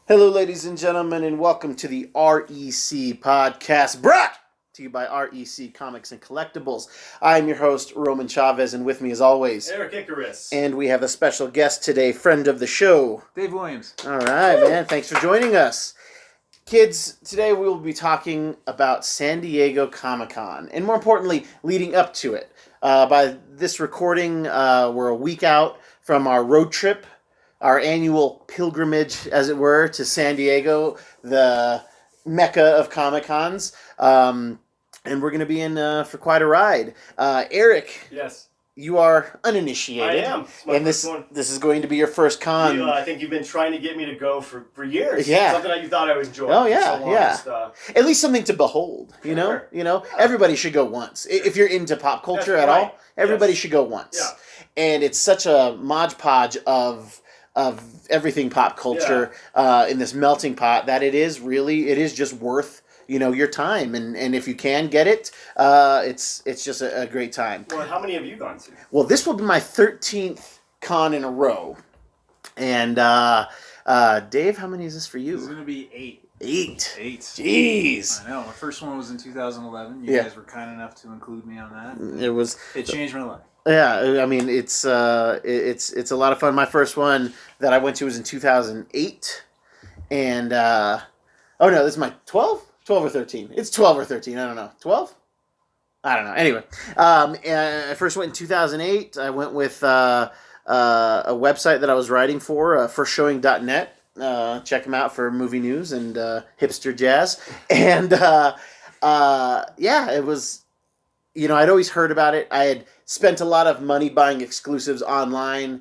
Hello, ladies and gentlemen, and welcome to the REC podcast, brought to you by REC Comics and Collectibles. I'm your host, Roman Chavez, and with me, as always, Erik Icarus. And we have a special guest today, friend of the show, Dave Williams. All right, man. Thanks for joining us. Kids, today we will be talking about San Diego Comic-Con, and more importantly, leading up to it. By this recording, we're a week out from our road trip, our annual pilgrimage, as it were, to San Diego, the mecca of Comic-Cons. And we're going to be in for quite a ride. Eric. Yes. You are uninitiated. I am. And this is going to be your first con. I think you've been trying to get me to go for years. Yeah. Something that you thought I would enjoy. Oh, yeah, so long. yeah. Just, at least something to behold, you know? Sure. You know? Everybody should go once. If you're into pop culture at all, everybody should go once. Yeah. And it's such a modge podge of everything pop culture in this melting pot that it is just worth your time, and if you can get it, it's just a great time. Well, how many have you gone to? Well, this will be my 13th con in a row, and Dave, how many is this for you? It's going to be 8. 8. 8. Jeez. I know. My first one was in 2011. You guys were kind enough to include me on that. It changed my life. Yeah, I mean it's a lot of fun. My first one that I went to was in 2008, and oh no, this is my 12 or 13. It's 12 or 13. I don't know. 12? I don't know. Anyway, I first went in 2008. I went with a website that I was writing for, firstshowing.net. Check them out for movie news and hipster jazz. And it was, I'd always heard about it. I had spent a lot of money buying exclusives online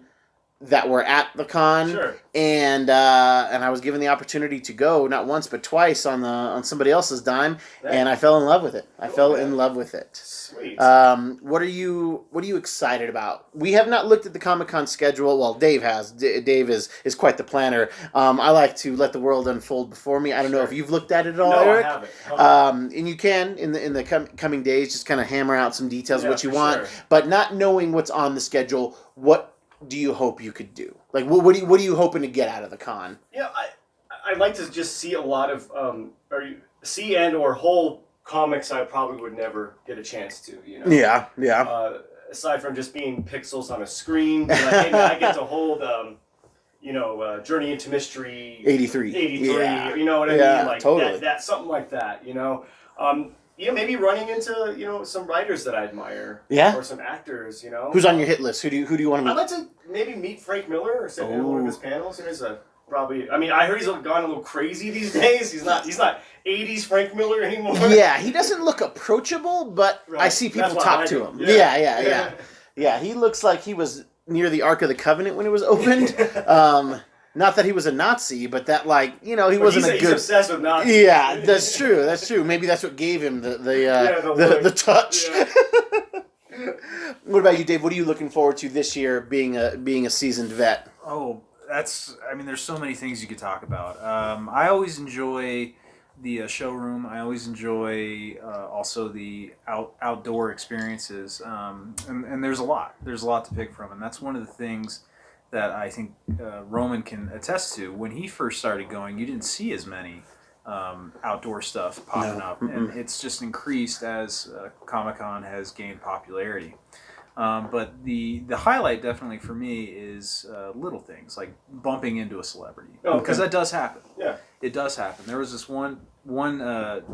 that were at the con, Sure. and I was given the opportunity to go not once but twice on somebody else's dime, and I fell in love with it. I fell in love with it. Sweet. What are you excited about? We have not looked at the Comic-Con schedule. Well, Dave has. Dave is quite the planner. I like to let the world unfold before me. I don't know if you've looked at it at all, no, Eric. I haven't. And you can in the coming days just kind of hammer out some details of what you want, sure. but not knowing what's on the schedule. What do you hope you could do? Like, what are you hoping to get out of the con? Yeah, I'd like to just see a lot of see and or whole comics I probably would never get a chance to. Yeah. Aside from just being pixels on a screen, I get to hold Journey into Mystery 83. You know what I mean? Like totally. that something like that. Maybe running into some writers that I admire. Yeah. Or some actors. Who's on your hit list? Who do you want to meet? I'd like to maybe meet Frank Miller or sit in one of his panels. Probably. I mean, I heard he's gone a little crazy these days. He's not 80s Frank Miller anymore. Yeah, he doesn't look approachable, but Right. I see people talk to him. Yeah. Yeah, he looks like he was near the Ark of the Covenant when it was opened. Not that he was a Nazi, but that he wasn't a good. He's obsessed with Nazis. Yeah, that's true. Maybe that's what gave him the touch. Yeah. What about you, Dave? What are you looking forward to this year, being a seasoned vet? Oh, there's so many things you could talk about. I always enjoy the showroom. I always enjoy also the outdoor experiences. And there's a lot. There's a lot to pick from, and that's one of the things that I think Roman can attest to. When he first started going, you didn't see as many outdoor stuff popping up, and it's just increased as Comic-Con has gained popularity. But the highlight definitely for me is little things like bumping into a celebrity, because that does happen. Yeah, it does happen. There was this one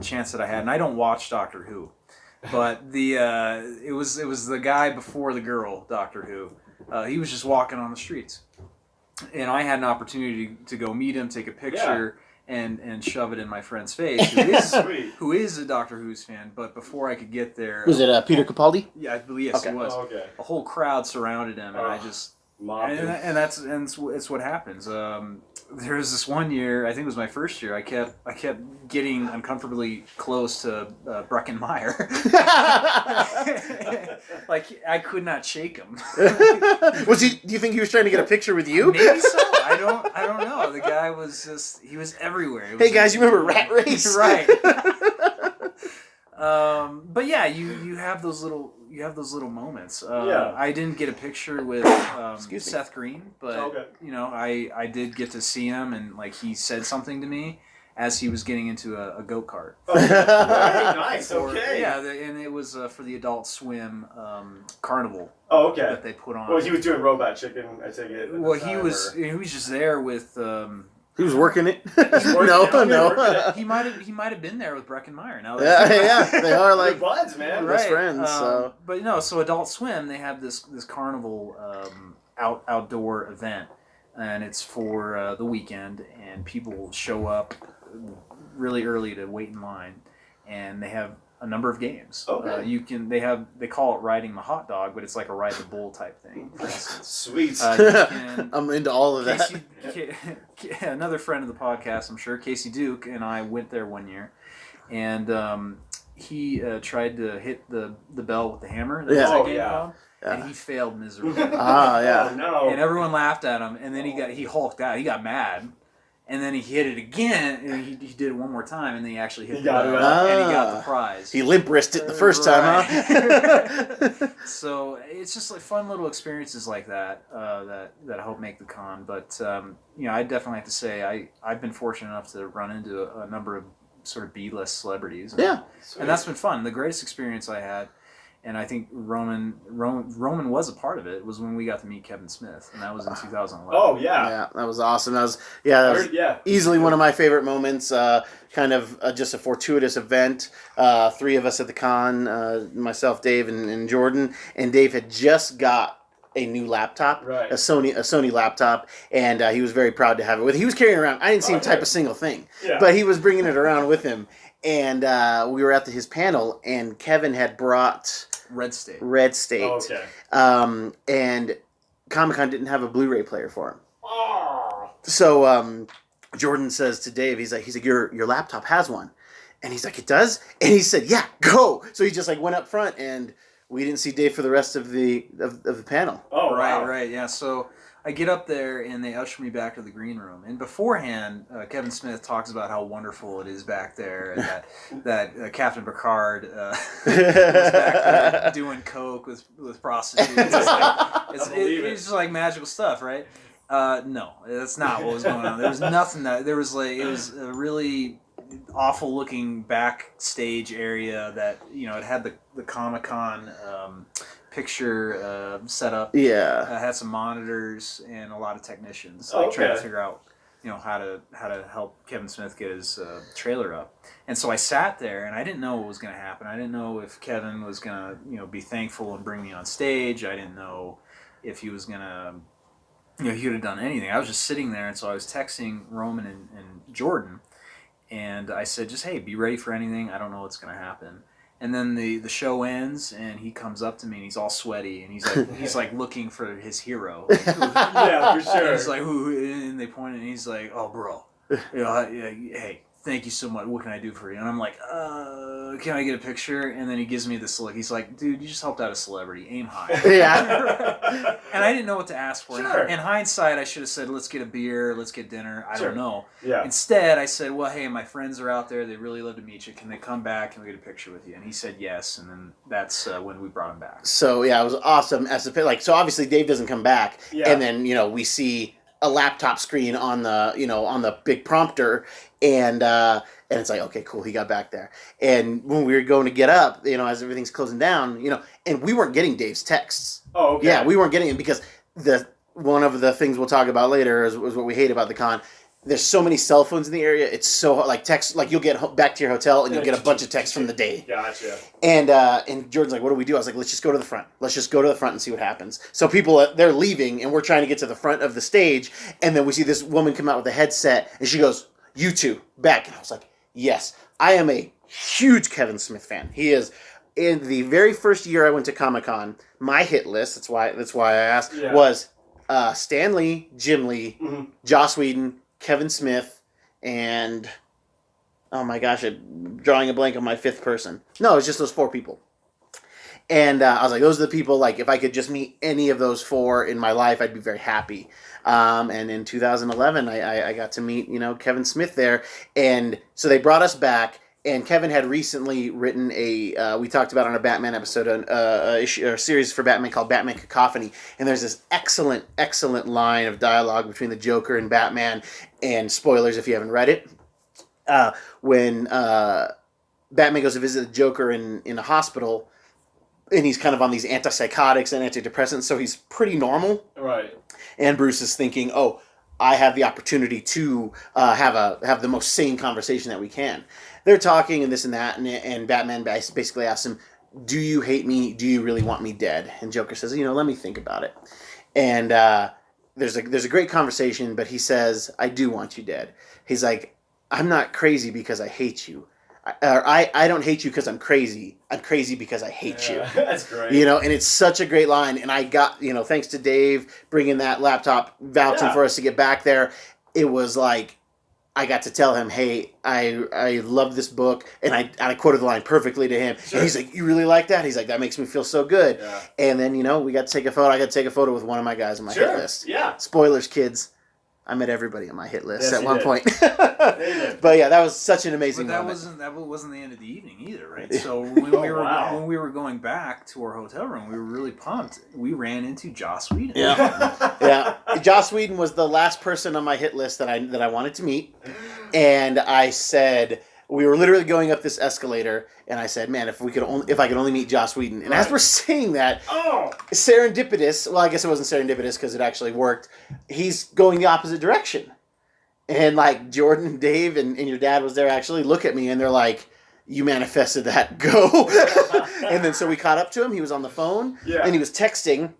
chance that I had, and I don't watch Doctor Who, but it was the guy before the girl Doctor Who. He was just walking on the streets, and I had an opportunity to go meet him, take a picture. Yeah. And shove it in my friend's face, who is a Doctor Who's fan. But before I could get there, Was it Peter Capaldi? Yeah, I believe yes, Okay. it was. Oh, okay. A whole crowd surrounded him, and I just and it's what happens. There was this one year, I think it was my first year. I kept getting uncomfortably close to Breckin Meyer. Like I could not shake him. Was he? Do you think he was trying to get a picture with you? Maybe so. I don't know. The guy was he was everywhere. Hey guys, you remember Rat Race? Right. But yeah, you have those little those little moments. Yeah. I didn't get a picture with Excuse me. Seth Green, but Okay. I did get to see him, and like he said something to me as he was getting into a go-kart. Oh, right, nice. For- Okay. Yeah, and it was for the Adult Swim carnival Oh, okay. that they put on. Well, he was doing Robot Chicken, I take it. at the Well, he time, was just there with. He was working it. working No, it. no. He might have been there with Breckenmeyer. Now Yeah, that yeah, they are Like like buds, man. Best friends, so. But so Adult Swim, they have this carnival outdoor event, and it's for the weekend, and people will show up really early to wait in line, and they have a number of games. Okay. They call it riding the hot dog, but it's like a ride the bull type thing, for instance. Sweet. You can- I'm into all of that. Another friend of the podcast, I'm sure, Casey Duke, and I went there one year, and he tried to hit the bell with the hammer. That Yeah. was that Oh, game yeah. called, Yeah. and he failed miserably. Ah, yeah. Oh, no. And everyone laughed at him, and then he hulked out. He got mad, and then he hit it again, and he did it one more time, and then he actually hit He the got bell, it up. and he got the Ah. prize. He limp wristed the first time, huh? So it's just like fun little experiences like that that I hope make the con. But I definitely have to say I've been fortunate enough to run into a number of sort of B-list celebrities. Yeah. And that's been fun. The greatest experience I had, and I think Roman was a part of it, was when we got to meet Kevin Smith, and that was in 2011. Oh, yeah. Yeah, that was awesome. That was Yeah. easily one of my favorite moments. Kind of just a fortuitous event. Three of us at the con, myself, Dave, and Jordan. And Dave had just got a new laptop, Right. a Sony laptop, and he was very proud to have it with. He was carrying around. I didn't see him type a single thing, Yeah. but he was bringing it around with him. And we were at his panel, and Kevin had brought Red State. Red State. Oh, okay. And Comic-Con didn't have a Blu-ray player for him. Oh. So Jordan says to Dave, he's like, your laptop has one, and he's like, it does, and he said, yeah, go. So he just like went up front, and we didn't see Dave for the rest of the panel. Oh, wow. Right, yeah. So I get up there and they usher me back to the green room. And beforehand, Kevin Smith talks about how wonderful it is back there, and that Captain Picard was back there doing coke with prostitutes. It's just like magical stuff, right? No, that's not what was going on. There was nothing it was a really awful looking backstage area that it had the Comic-Con picture set up. Yeah. Had some monitors and a lot of technicians Oh, trying to okay. figure out how to help Kevin Smith get his trailer up. And so I sat there and I didn't know what was going to happen. I didn't know if Kevin was going to be thankful and bring me on stage. I didn't know if he was going to he would have done anything. I was just sitting there, and so I was texting Roman and Jordan, and I said, just, hey, be ready for anything. I don't know what's going to happen. And then the show ends, and he comes up to me, and he's all sweaty, and he's like looking for his hero. Yeah, for sure. He's like, who? And they point, and he's like, oh, bro, hey, thank you so much. What can I do for you? And I'm like, can I get a picture? And then he gives me this look. He's like, dude, you just helped out a celebrity. Aim high. Yeah. And I didn't know what to ask for. Sure. In hindsight, I should have said, let's get a beer, let's get dinner. I Sure. don't know. Yeah. Instead, I said, well, hey, my friends are out there. They really love to meet you. Can they come back? Can we get a picture with you? And he said yes. And then that's when we brought him back. So yeah, it was awesome. So obviously Dave doesn't come back, Yeah. and then we see a laptop screen on the on the big prompter, and it's like, okay, cool, he got back there. And when we were going to get up, as everything's closing down, and we weren't getting Dave's texts. Oh, okay. Yeah, we weren't getting it because one of the things we'll talk about later is what we hate about the con. There's so many cell phones in the area. It's so like text, like you'll get back to your hotel and you'll get a bunch of texts from the day. Gotcha. And Jordan's like, what do we do? I was like, let's just go to the front. Let's just go to the front and see what happens. So people, they're leaving, and we're trying to get to the front of the stage, and then we see this woman come out with a headset, and she goes, you two, back. And I was like, yes, I am a huge Kevin Smith fan. He is. In the very first year I went to Comic-Con, my hit list, that's why I asked, Yeah. was Stan Lee, Jim Lee, Mm-hmm. Joss Whedon, Kevin Smith, and oh my gosh, I'm drawing a blank on my fifth person. No, it's just those four people. And I was like, those are the people, like, if I could just meet any of those four in my life, I'd be very happy. And in 2011, I got to meet, Kevin Smith there. And so they brought us back, and Kevin had recently written we talked about on a Batman episode, a series for Batman called Batman Cacophony, and there's this excellent line of dialogue between the Joker and Batman, and spoilers if you haven't read it, when Batman goes to visit the Joker in a hospital, and he's kind of on these antipsychotics and antidepressants, so he's pretty normal. Right. And Bruce is thinking, oh, I have the opportunity to have the most sane conversation that we can. They're talking and this and that, and Batman basically asks him, do you hate me? Do you really want me dead? And Joker says, let me think about it. And there's a great conversation, but he says, I do want you dead. He's like, I'm not crazy because I hate you. I don't hate you because I'm crazy. I'm crazy because I hate you. That's great. And it's such a great line. And I got, thanks to Dave bringing that laptop, vouching for us to get back there. It was like, I got to tell him, hey, I love this book. And I quoted the line perfectly to him. Sure. And he's like, you really like that? He's like, that makes me feel so good. Yeah. And then, we got to take a photo. I got to take a photo with one of my guys on my hit list. Yeah. Spoilers, kids. I met everybody on my hit list at one point. But yeah, that was such an amazing moment. That wasn't the end of the evening either, right? So when we were going back to our hotel room, we were really pumped. We ran into Joss Whedon. Yeah. Yeah. Joss Whedon was the last person on my hit list that I wanted to meet. And I said, we were literally going up this escalator, and I said, man, if I could only meet Joss Whedon. And as we're saying that, serendipitous, well, I guess it wasn't serendipitous because it actually worked, he's going the opposite direction. And like Jordan and Dave and your dad was there actually look at me, and they're like, you manifested that, go. And then so we caught up to him. He was on the phone, and he was texting.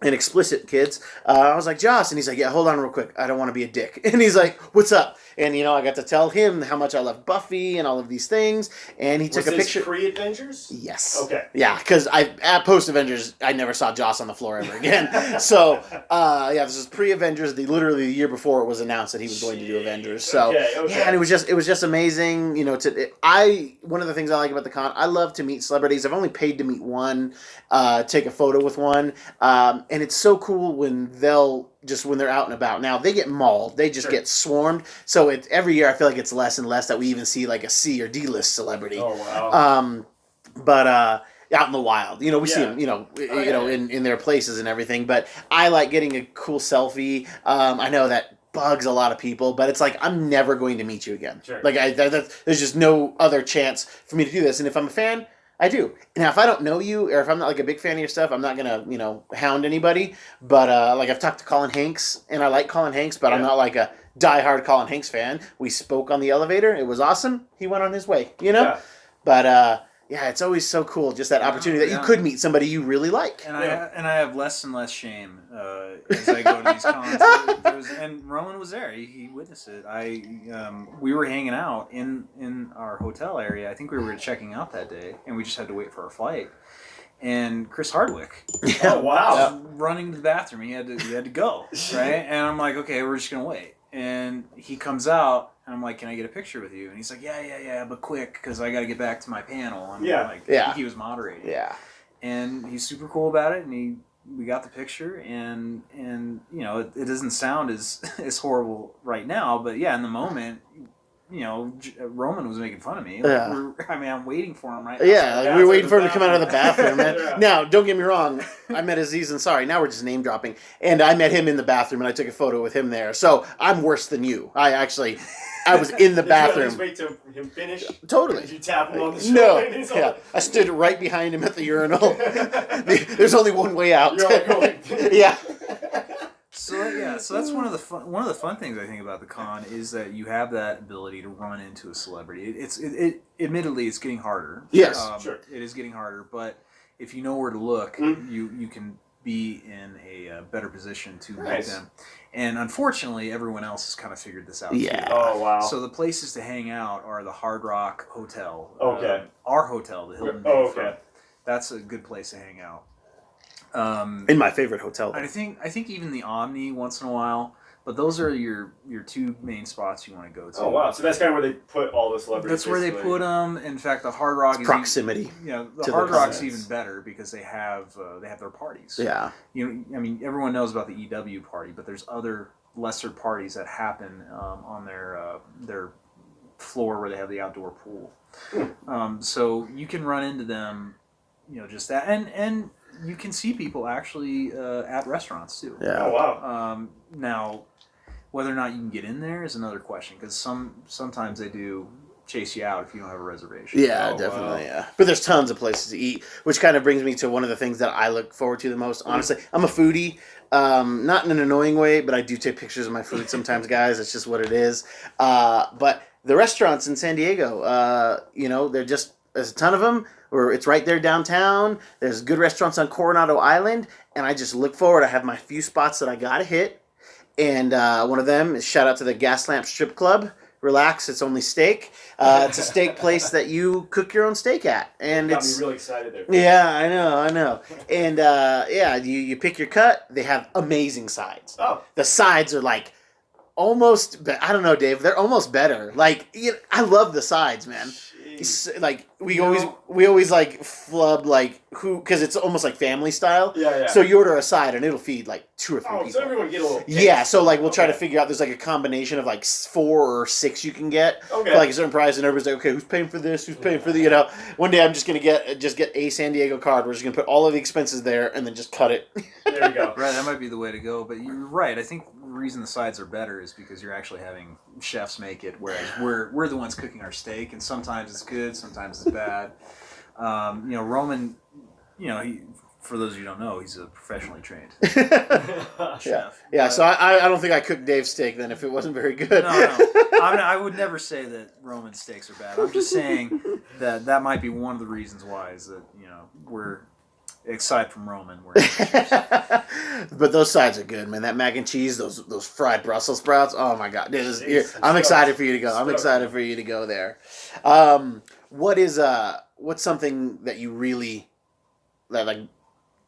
And explicit, kids. I was like, Joss. And he's like, yeah, hold on real quick. I don't want to be a dick. And he's like, what's up? And, I got to tell him how much I love Buffy and all of these things. And he took a picture. Was this pre-Avengers? Yes. Okay. Yeah, because at post-Avengers, I never saw Joss on the floor ever again. So, this is pre-Avengers. Literally the year before it was announced that he was going to do Avengers. So, yeah, and it was just amazing. One of the things I like about the con, I love to meet celebrities. I've only paid to meet one, take a photo with one. And it's so cool when when they're out and about. Now, they get mauled. They just get swarmed. So every year I feel like it's less and less that we even see like a C or D list celebrity. Oh, wow. But out in the wild, we see them, in their places and everything. But I like getting a cool selfie. I know that bugs a lot of people, but it's like, I'm never going to meet you again. Sure. Like, there's just no other chance for me to do this. And if I'm a fan, I do. Now, if I don't know you, or if I'm not like a big fan of your stuff, I'm not gonna, hound anybody. But like I've talked to Colin Hanks, and I like Colin Hanks, but I'm not like a diehard Colin Hanks fan. We spoke on the elevator. It was awesome. He went on his way, Yeah. But it's always so cool, just that opportunity that you could meet somebody you really like. And I have less and less shame as I go to these cons. And Roman was there; he witnessed it. We were hanging out in our hotel area. I think we were checking out that day, and we just had to wait for our flight. And Chris Hardwick, was running to the bathroom. He had to go, right? And I'm like, okay, we're just gonna wait. And he comes out. And I'm like, can I get a picture with you? And he's like, yeah, but quick, because I got to get back to my panel. And I think he was moderating. Yeah. And he's super cool about it, and we got the picture, and it doesn't sound as horrible right now, but in the moment, Roman was making fun of me. I'm waiting for him right now. Yeah, we were waiting for him to come out of the bathroom, man. Now, don't get me wrong. I met Aziz Ansari. Now we're just name dropping. And I met him in the bathroom, and I took a photo with him there. So I'm worse than you. I was in the bathroom. Did you at least wait till him finish? Totally. Did you tap him on the shoulder? No. I stood right behind him at the urinal. There's only one way out. You're all going. Yeah. So that's one of the fun things I think about the con is that you have that ability to run into a celebrity. Admittedly it's getting harder. Yes, sure. It is getting harder, but if you know where to look, you can be in a better position to meet them. And unfortunately, everyone else has kind of figured this out. Yeah. Too. Oh wow. So the places to hang out are the Hard Rock Hotel. Okay. Our hotel, the Hilton. Oh, okay. That's a good place to hang out. In my favorite hotel. I think even the Omni once in a while, but those are your two main spots you want to go to. Oh wow! So that's kind of where they put all the celebrities. That's where they put them. In fact, the Hard Rock is proximity. The Hard Rock's even better because they have their parties. Yeah. Everyone knows about the EW party, but there's other lesser parties that happen on their floor where they have the outdoor pool. So you can run into them, just that, and you can see people actually at restaurants too. Yeah. Oh wow. Now, whether or not you can get in there is another question, because sometimes they do chase you out if you don't have a reservation. Yeah, Oh, definitely. wow. Yeah, but there's tons of places to eat, which kind of brings me to one of the things that I look forward to the most. Honestly, I'm a foodie, not in an annoying way, but I do take pictures of my food sometimes, guys. It's just what it is. But the restaurants in San Diego, there's a ton of them. Or it's right there downtown. There's good restaurants on Coronado Island, and I just look forward. I have my few spots that I gotta hit, and one of them is shout out to the Gaslamp Strip Club. Relax, it's only steak. It's a steak place that you cook your own steak at, and Got it's me really excited there. yeah, I know, and you pick your cut. They have amazing sides. Oh. The sides are like almost. I don't know, Dave. They're almost better. Like I love the sides, man. It's like we always like flub like who because it's almost like family style. Yeah. So you order a side and it'll feed like 2 or 3 people. So everyone get a little. Yeah, so like we'll try to Okay. figure out. There's like a combination of like 4 or 6 you can get Okay. for like a certain price, and everybody's like, okay, who's paying for this? Who's paying for the? One day I'm just gonna get a San Diego card. We're just gonna put all of the expenses there and then just cut it. There you go. Right, that might be the way to go. But you're right. I think the reason the sides are better is because you're actually having chefs make it, whereas we're the ones cooking our steak, and sometimes it's good, sometimes it's bad. Roman, for those of you who don't know, he's a professionally trained chef. Yeah. So I don't think I cooked Dave's steak then if it wasn't very good. No. I would never say that Roman steaks are bad. I'm just saying that might be one of the reasons why is that we're aside from Roman, we're But those sides are good, man. That mac and cheese, those fried Brussels sprouts. Oh my God, I'm excited for you to go. I'm excited for you to go there. What's something that you really that like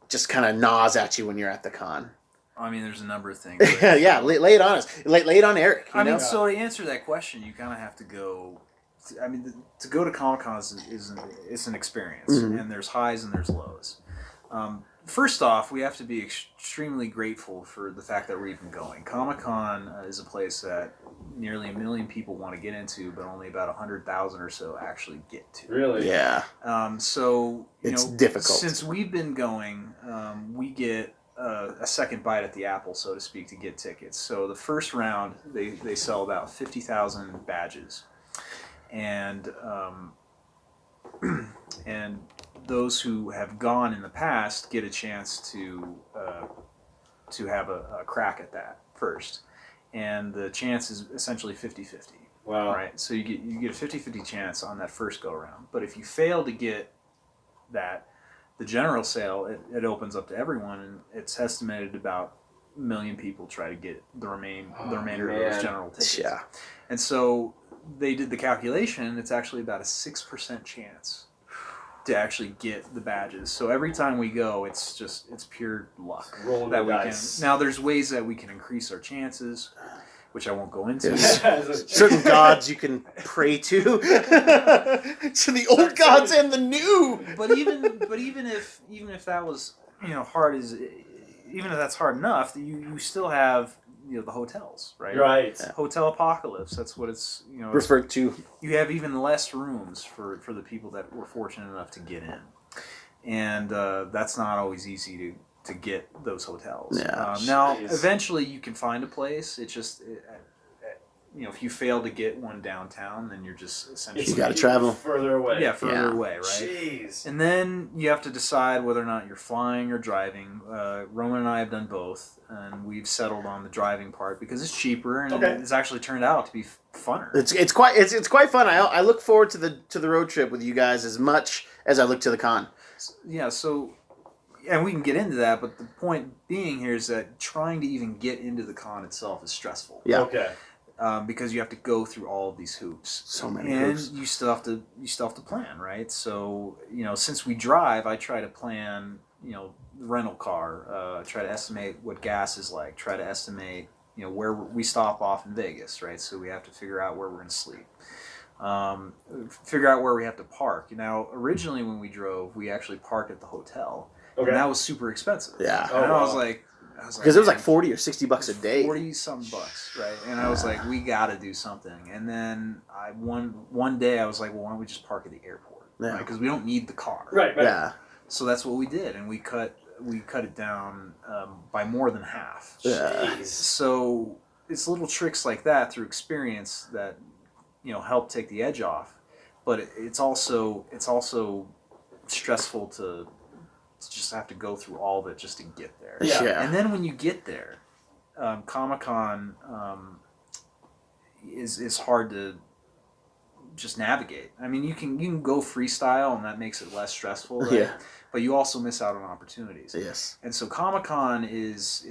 just kind of gnaws at you when you're at the con? I mean, there's a number of things. Yeah, lay it on us. Lay it on Eric. I mean, so to answer that question, you kind of have to go. To go to Comic-Con is an experience, and there's highs and there's lows. First off, we have to be extremely grateful for the fact that we're even going. Comic-Con is a place that nearly 1 million people want to get into, but only about 100,000 or so actually get to. Really? Yeah. So it's difficult. Since we've been going, we get a second bite at the apple, so to speak, to get tickets. So the first round, they sell about 50,000 badges, and those who have gone in the past get a chance to have a crack at that first, and the chance is essentially 50-50. Wow. Right, so you get a 50-50 chance on that first go around. But if you fail to get that, the general sale it opens up to everyone, and it's estimated about 1 million people try to get the remainder of those general tickets. Yeah. And so they did the calculation. It's actually about a 6% chance to actually get the badges. So every time we go, it's pure luck Rolling that the we dice. can. Now there's ways that we can increase our chances, which I won't go into. Certain gods you can pray to the old gods and the new. But even if that was hard as even if that's hard enough, you still have the hotels, right? Right. Hotel apocalypse. That's what it's Referred to. You have even less rooms for the people that were fortunate enough to get in, and that's not always easy to get those hotels. Yeah. Now, Jeez. eventually you can find a place. It's just if you fail to get one downtown, then you're just essentially You gotta travel. further away. Yeah, further Yeah. away, right? Jeez. And then you have to decide whether or not you're flying or driving. Roman and I have done both, and we've settled on the driving part because it's cheaper and Okay. it's actually turned out to be funner. It's quite fun. I look forward to the road trip with you guys as much as I look to the con. Yeah, so, and we can get into that, but the point being here is that trying to even get into the con itself is stressful. Yeah. Okay. Because you have to go through all of these hoops. So many and hoops. you still have to plan, right? So since we drive, I try to plan the rental car, try to estimate what gas is like, try to estimate where we stop off in Vegas, right? So we have to figure out where we're going to sleep, figure out where we have to park. Now originally when we drove, we actually parked at the hotel, Okay. and that was super expensive. Yeah. And I was wow. like, I was like, Because it was man, like $40 or $60 a day. 40 something bucks, right? And I was like, we got to do something. And then one day I was like, well, why don't we just park at the airport? Yeah. Because we don't need the car. Right. Yeah. So that's what we did, and we cut it down by more than half. Yeah. Jeez. So it's little tricks like that through experience that help take the edge off. But it's also stressful to just have to go through all of it just to get there. Yeah. And then when you get there, Comic-Con is hard to just navigate. I mean, you can go freestyle, and that makes it less stressful, right? Yeah. But you also miss out on opportunities. Yes. And so Comic-Con it's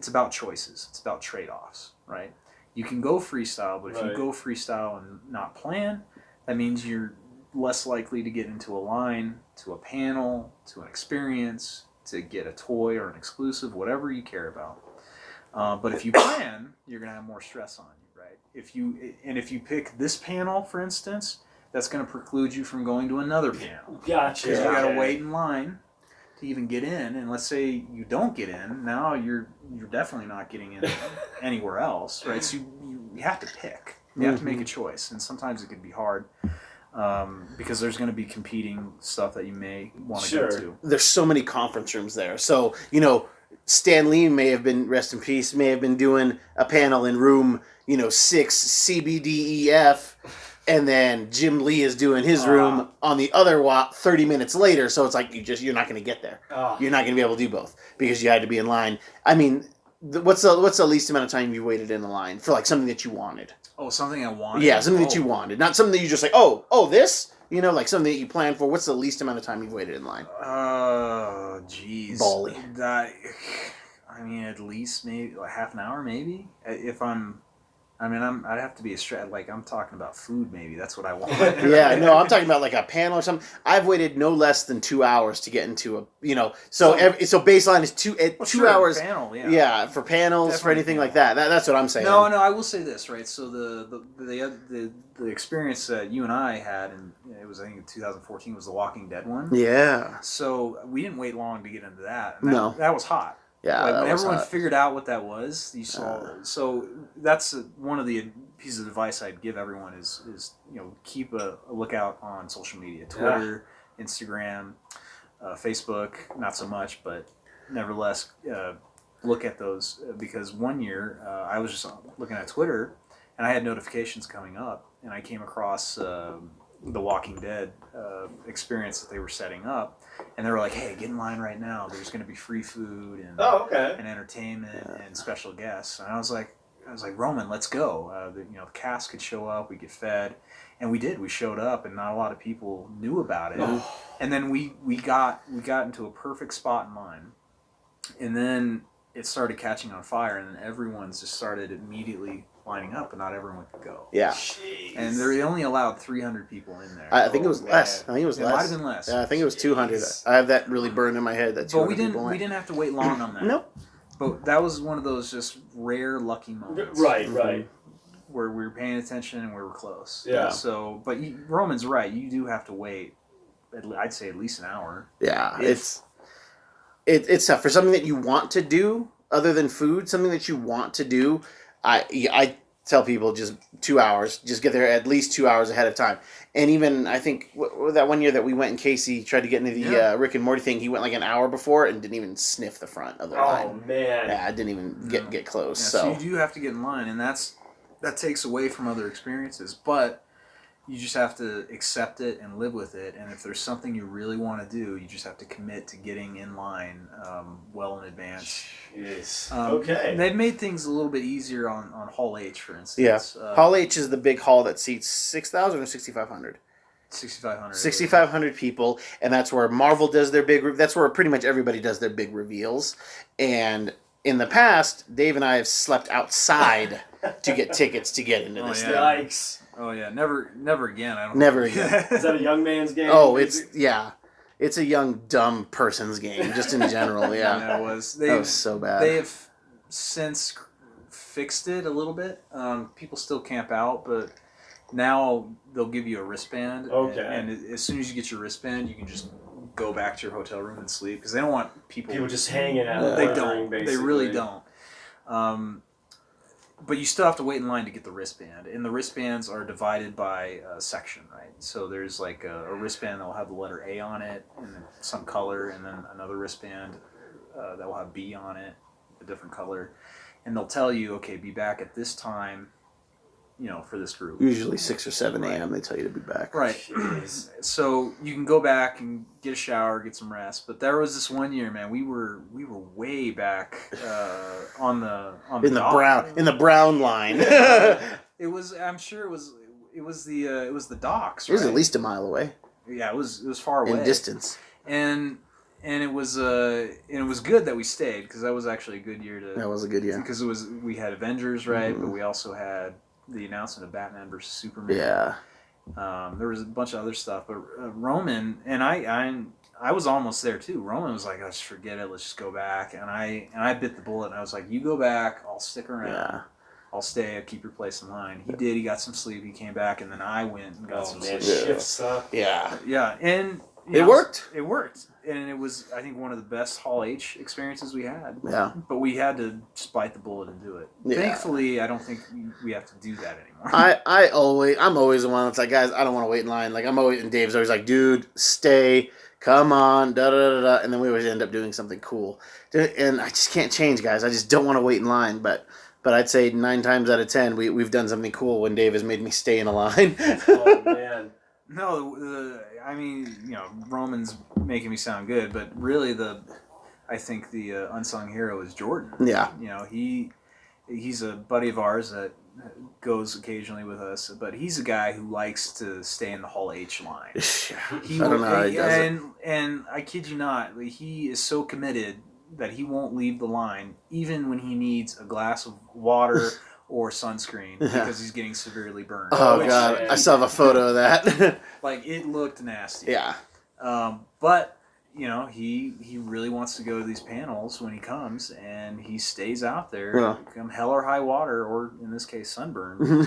about choices. It's about trade-offs, right? You can go freestyle, but if you go freestyle and not plan, that means you're less likely to get into a line, to a panel, to an experience, to get a toy or an exclusive, whatever you care about. But if you plan, you're going to have more stress on you, right? If you pick this panel, for instance, that's going to preclude you from going to another panel. Gotcha. Because you got to wait in line to even get in, and let's say you don't get in, now you're definitely not getting in anywhere else, right? So you have to pick. You have to make a choice, and sometimes it can be hard because there's going to be competing stuff that you may want to go to. There's so many conference rooms there. So, Stan Lee may have been, rest in peace, may have been doing a panel in room, 6 CBDEF, and then Jim Lee is doing his room on the other 30 minutes later. So it's like you're not going to get there. You're not going to be able to do both because you had to be in line. I mean, what's the least amount of time you waited in the line for like something that you wanted? Oh, something I wanted? Yeah, something that you wanted. Not something that you just like, this? Like something that you planned for. What's the least amount of time you've waited in line? Oh, jeez. Bally. I mean, at least maybe like half an hour, maybe. I'd have to be I'm talking about food, maybe. That's what I want. Yeah, no, I'm talking about like a panel or something. I've waited no less than 2 hours to get into so baseline is 2 hours. Panel, yeah, for panels, Definitely for anything panel. like that. That's what I'm saying. No, I will say this, right? So the experience that you and I had, and it was, I think, in 2014, was the Walking Dead one. Yeah. So we didn't wait long to get into that. No. That was hot. Yeah, when that was everyone hot. figured out what that was, you saw. So that's one of the pieces of advice I'd give everyone is keep a lookout on social media, Twitter, Instagram, Facebook, not so much, but nevertheless look at those because one year I was just looking at Twitter and I had notifications coming up and I came across the Walking Dead experience that they were setting up, and they were like, "Hey, get in line right now. There's going to be free food and and entertainment and special guests." And I was like, Roman, let's go. The cast could show up, we get fed, and we did. We showed up, and not a lot of people knew about it. And then we got into a perfect spot in line, and then it started catching on fire, and then everyone just started immediately lining up, and not everyone could go. Yeah. Jeez. And they only allowed 300 people in there. I think it was less. I think it was It less. might have been less. Yeah, I think it was 200. I have that really burned in my head. That 200 But people we didn't have to wait long on that. Nope. But that was one of those just rare lucky moments. Right. Where we were paying attention and we were close. Yeah. So, but Roman's right. You do have to wait. I'd say at least an hour. Yeah, it's tough for something that you want to do other than food. Something that you want to do, I tell people just 2 hours. Just get there at least 2 hours ahead of time. And even I think that one year that we went and Casey tried to get into the Rick and Morty thing, he went like an hour before and didn't even sniff the front of the line. Oh man. Yeah, I didn't even get close. Yeah, so you do have to get in line, and that takes away from other experiences. But you just have to accept it and live with it. And if there's something you really want to do, you just have to commit to getting in line well in advance. Jeez. Okay. They've made things a little bit easier on Hall H, for instance. yeah, Hall H is the big hall that seats 6,000 or 6,500. 6,500. 6,500 people, and that's where Marvel does their big. That's where pretty much everybody does their big reveals. And in the past, Dave and I have slept outside to get tickets to get into this thing. Yikes. Oh yeah, never again. I don't. Never again. Is that a young man's game? Oh, it's a young dumb person's game, just in general. Yeah, that was so bad. They have since fixed it a little bit. People still camp out, but now they'll give you a wristband. Okay. And as soon as you get your wristband, you can just go back to your hotel room and sleep because they don't want People just hanging out. They wondering, don't. They basically. really don't. But you still have to wait in line to get the wristband, and the wristbands are divided by section, right? So there's like a wristband that will have the letter A on it and then some color, and then another wristband that will have B on it, a different color, and they'll tell you, okay, be back at this time, for this group. Usually 6 or 7 a.m. Right. They tell you to be back. Right. So you can go back and get a shower, get some rest. But there was this one year, man. We were way back on the in the brown line. It was. I'm sure it was. It was the docks. It was right? at least a mile away Yeah, it was far away in distance. and it was good that we stayed because that was actually a good year That was a good year. because we had Avengers, right? But we also had the announcement of Batman versus Superman. Yeah. There was a bunch of other stuff, but Roman and I was almost there too. Roman was like, "Oh, just forget it. Let's just go back." And I bit the bullet and I was like, "You go back. I'll stick around. Yeah. I'll stay. I'll keep your place in line." He did. He got some sleep. He came back, and then I went and got some sleep. Shifts up. Yeah. Yeah, and It worked. It worked, and it was, I think, one of the best Hall H experiences we had. Yeah. But we had to just bite the bullet and do it. Yeah. Thankfully, I don't think we have to do that anymore. I'm always the one that's like, guys, I don't want to wait in line. Like and Dave's always like, dude, stay, come on, da da da da, and then we always end up doing something cool. And I just can't change, guys. I just don't want to wait in line, but I'd say 9 times out of 10, we've done something cool when Dave has made me stay in a line. Oh man. No, I mean, Roman's making me sound good, but really I think the unsung hero is Jordan. Yeah. He's a buddy of ours that goes occasionally with us, but he's a guy who likes to stay in the Hall H line. I don't know how he does it. And I kid you not, he is so committed that he won't leave the line, even when he needs a glass of water or sunscreen because he's getting severely burned. Oh, God. I saw a photo of that. Like, it looked nasty. Yeah. But, he really wants to go to these panels when he comes, and he stays out there, come hell or high water, or in this case, sunburn.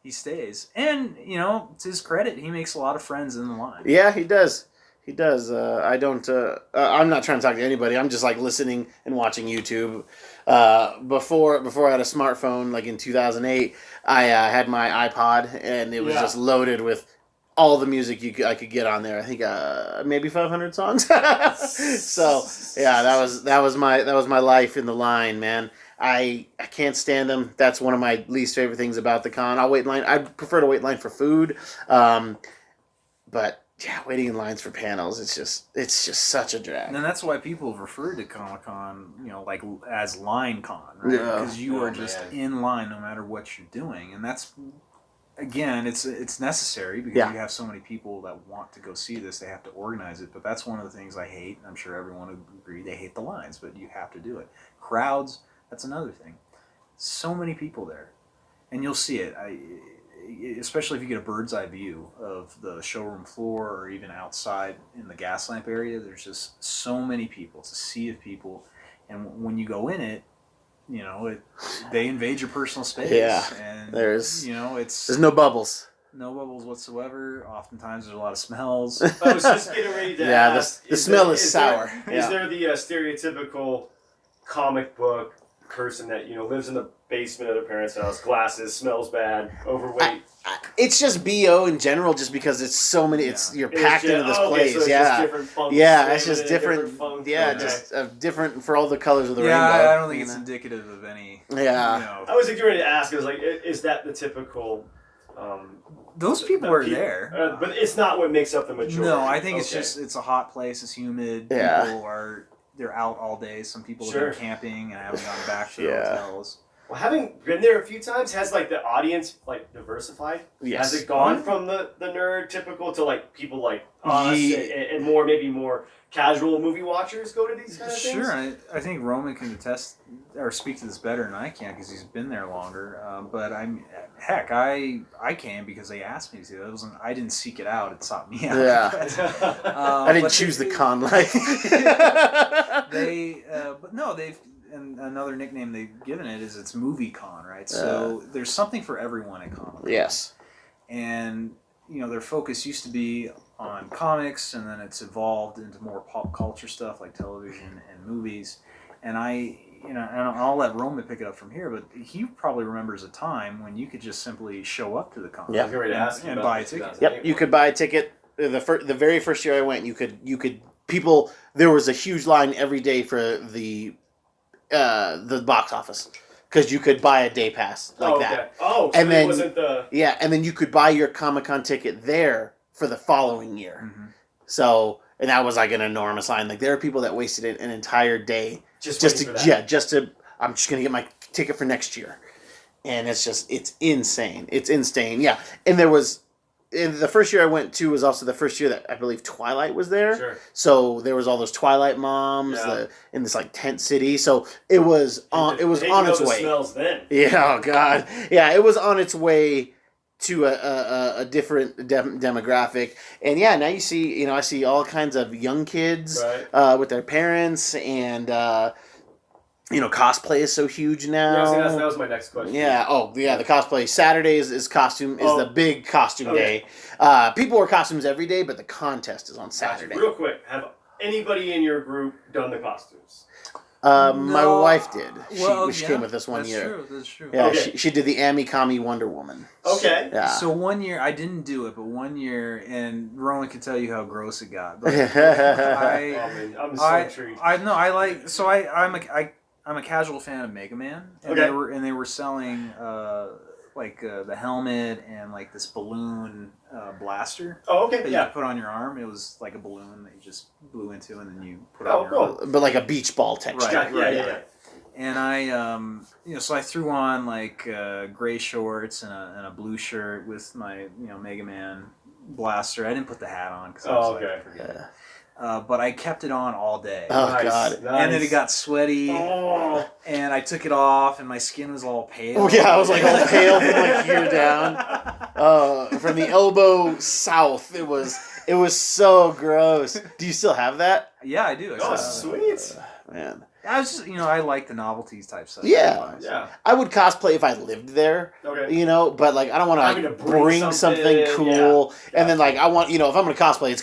He stays. And, to his credit, he makes a lot of friends in the line. Yeah, he does. He does. I don't. I'm not trying to talk to anybody. I'm just like listening and watching YouTube. Before I had a smartphone, like in 2008, I had my iPod, and it was just loaded with all the music I could get on there. I think maybe 500 songs. So yeah, that was my life in the line, man. I can't stand them. That's one of my least favorite things about the con. I'll wait in line. I prefer to wait in line for food, but. Yeah, waiting in lines for panels, it's just such a drag. And that's why people have referred to Comic-Con, like as line con, right? Because you are just in line no matter what you're doing. And that's, again, it's necessary because you have so many people that want to go see this. They have to organize it. But that's one of the things I hate. I'm sure everyone would agree. They hate the lines, but you have to do it. Crowds, that's another thing. So many people there. And you'll see it. Especially if you get a bird's eye view of the showroom floor or even outside in the gas lamp area, there's just so many people. It's a sea of people, and when you go in it, they invade your personal space. Yeah, and there's there's no bubbles. No bubbles whatsoever. Oftentimes there's a lot of smells. I was just getting ready to ask. The smell is sour. Is there the stereotypical comic book person that lives in the basement of their parents' house, glasses, smells bad, overweight? It's just BO in general, just because it's so many. You're packed into this place. So it's just different funks, it's just different. Just different for all the colors of the rainbow. I don't think it's indicative of any. Yeah. I was getting ready to ask. I was like, is that the typical? Those people are there, but it's not what makes up the majority. No, I think it's a hot place. It's humid. Yeah. People they're out all day. Some people have been camping and haven't gone back to their hotels. Well, having been there a few times, has the audience diversified? Yes. Has it gone from the nerd typical to people like us and maybe more casual movie watchers go to these kind of things? Sure, I think Roman can attest or speak to this better than I can because he's been there longer. But I can because they asked me to. I didn't seek it out; it sought me out. Yeah. I didn't choose the con life. But no, and another nickname they've given it is it's movie con, right? So there's something for everyone at Comic-Con. Yes. And their focus used to be on comics, and then it's evolved into more pop culture stuff like television and movies. And and I'll let Roman pick it up from here, but he probably remembers a time when you could just simply show up to the con Yeah. I was ready to ask you and about buy a this ticket. 2008 Yep, you could buy a ticket. The very first year I went, you could people. There was a huge line every day for the box office because you could buy a day pass like that. Oh, so And it then- wasn't the. Yeah, and then you could buy your Comic-Con ticket there for the following year. Mm-hmm. So, and that was like an enormous line. Like there are people that wasted an entire day Just just waiting to for that. I'm just gonna get my ticket for next year, and it's insane. It's insane. Yeah, and the first year I went to was also the first year that I believe Twilight was there. Sure. So there was all those Twilight moms in this like tent city. So it was on Hey, you on know its the way. Smells then. Yeah, oh god, yeah, it was on its way to a different demographic, and yeah, now you see, I see all kinds of young kids Right. with their parents, and cosplay is so huge Yeah, now. that was my next question. Yeah. Oh, yeah. The cosplay Saturday is the big costume Okay. day. People wear costumes every day, but the contest is on Gotcha. Saturday. Real quick, have anybody in your group done the costumes? My wife did. Well, She came with us one year. True, that's true. Yeah, Okay. she did the Amikami Wonder Woman. Okay. Yeah. So one year I didn't do it, but one year, and Roman can tell you how gross it got. But Oh, I, man, I'm so intrigued. I'm a casual fan of Mega Man, and Okay. they were selling the helmet and like this balloon blaster Oh, okay. that you Yeah. could put on your arm. It was like a balloon that you just blew into, and then you put Oh, on your arm. cool. But like a beach ball texture. Right. Yeah. And I, so I threw on like gray shorts and a blue shirt with my, Mega Man blaster. I didn't put the hat on because I was like, forget it. But I kept it on all day. Oh Nice, god. nice. And then it got sweaty, Oh. and I took it off, and my skin was all pale. Oh yeah, I was like all pale from like here down. From the elbow south, it was so gross. Do you still have that? Yeah, I do. I Oh, still have it. sweet. Man. I was just, I like the novelties type stuff. Yeah. Yeah. I would cosplay if I lived there, Okay. but like I don't want Having to to like, bring bring something, something cool, yeah. and then like I want, if I'm gonna cosplay, it's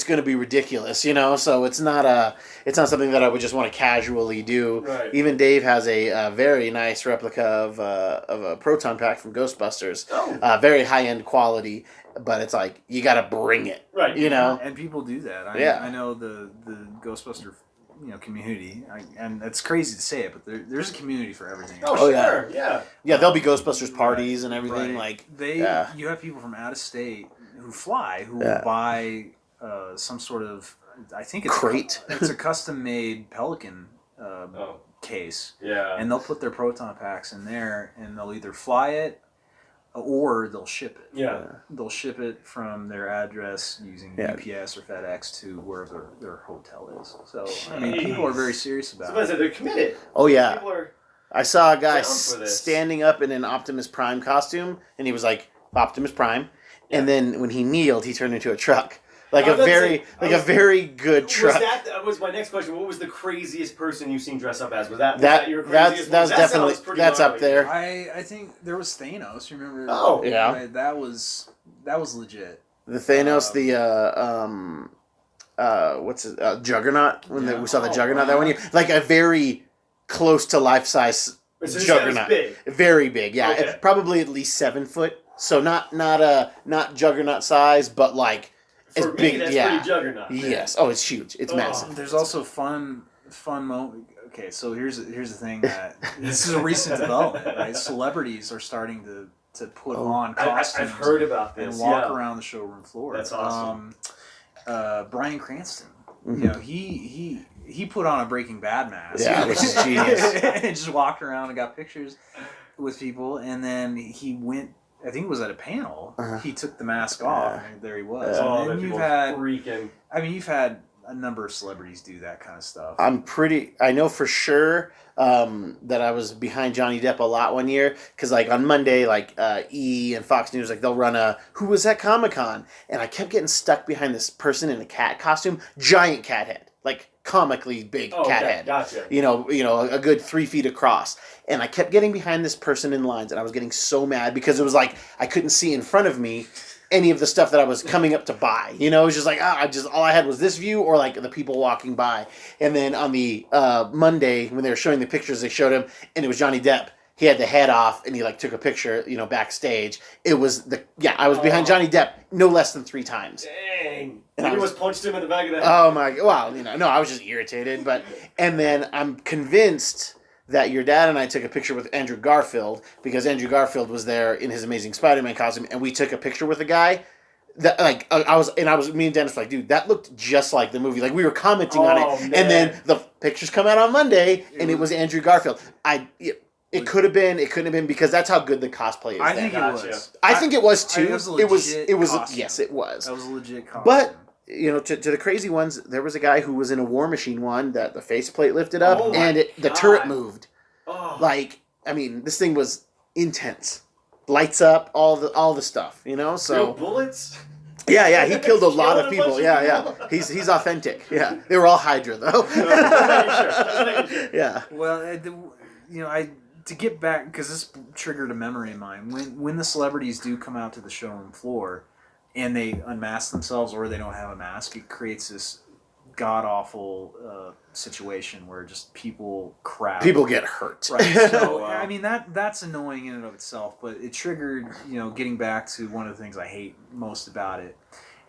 gonna be ridiculous, so it's not something that I would just want to casually do. Right. Even Dave has a very nice replica of a proton pack from Ghostbusters, Oh. very high end quality, but it's like you got to bring it, Right. And people do that. Yeah. I know the Ghostbuster, community, and it's crazy to say it, but there's a community for everything. Oh, Oh, sure. Yeah. Yeah, there'll be Ghostbusters parties and everything. Right. Like You have people from out of state who fly who Yeah. will buy some sort of, I think it's Crate. it's a custom made Pelican Oh. case, Yeah. and they'll put their proton packs in there, and they'll either fly it or they'll ship it. Yeah. They'll ship it from their address using Yeah. UPS or FedEx to wherever their hotel is. So I mean, people are very serious So about it. they're committed. Oh yeah, People are. I saw a guy down for this. standing up in an Optimus Prime costume, and he was like Optimus Prime, Yeah. and then when he kneeled, he turned into a truck, like Oh, a that's very it. a very good truck. That was my next question. What was the craziest person you've seen dress up as? Was that your craziest that's one? That definitely sounds pretty that's up gnarly. there. I think there was Thanos. Remember? Oh. Yeah. That was legit. The Thanos, what's it, Juggernaut? Yeah. We saw the Oh, Juggernaut that one wow. year, like a very close to life size But so this Juggernaut. guy was big. Very big, yeah. Okay. Probably at least 7 foot. So not Juggernaut size, but like For it's me, big. that's Yeah. pretty juggernaut. man. Yes. Oh, it's huge. It's Oh. massive. There's also fun moment. Okay, so here's the thing that this is a recent development, right? Celebrities are starting to put on costumes I've heard about this. and walk yeah. around the showroom floor. That's awesome. Bryan Cranston, Mhm. he put on a Breaking Bad mask. Yeah, which is genius. And just walked around and got pictures with people, and then he went. I think it was at a panel. Uh-huh. He took the mask off, Yeah. and there he was. Oh, And that then people freaking. you've had a number of celebrities do that kind of stuff. I know for sure that I was behind Johnny Depp a lot one year because like on Monday, like E and Fox News, like they'll run a "Who was at Comic-Con?" and I kept getting stuck behind this person in a cat costume, giant cat head, like comically big Oh, cat okay, head. gotcha. A good 3 feet across. And I kept getting behind this person in lines, and I was getting so mad because it was like I couldn't see in front of me any of the stuff that I was coming up to buy. You know, it was just like all I had was this view or like the people walking by. And then on the Monday when they were showing the pictures, they showed him, and it was Johnny Depp. He had the head off, and he like took a picture, backstage. It was I was behind Johnny Depp no less than 3 times. Dang. And You I was- almost punched him in the back of the head. Oh my! Well, no, I was just irritated. And then I'm convinced that your dad and I took a picture with Andrew Garfield because Andrew Garfield was there in his Amazing Spider-Man costume, and we took a picture with a guy. That me and Dennis were like, dude, that looked just like the movie. Like we were commenting on it, man. and then the pictures come out on Monday, and it was Andrew Garfield. It could have been. It couldn't have been because that's how good the cosplay is. I there. think it Gotcha. was. I think it was too. It was a It was. legit It was. costume. Yes, it was. That was a legit costume. But to the crazy ones, there was a guy who was in a War Machine one that the faceplate lifted up Oh my and the God. turret moved. Oh. Like, I mean, this thing was intense. Lights up, all the stuff, Real So bullets? yeah, he killed a lot of Killed a people. bunch of Yeah. people. He's authentic. Yeah, they were all Hydra though. Just making sure. Yeah. Well, to get back, because this triggered a memory of mine. When the celebrities do come out to the showroom floor, and they unmask themselves or they don't have a mask, it creates this god awful situation where just people crowd. People get hurt. Right. So Wow. I mean that's annoying in and of itself, but it triggered, getting back to one of the things I hate most about it.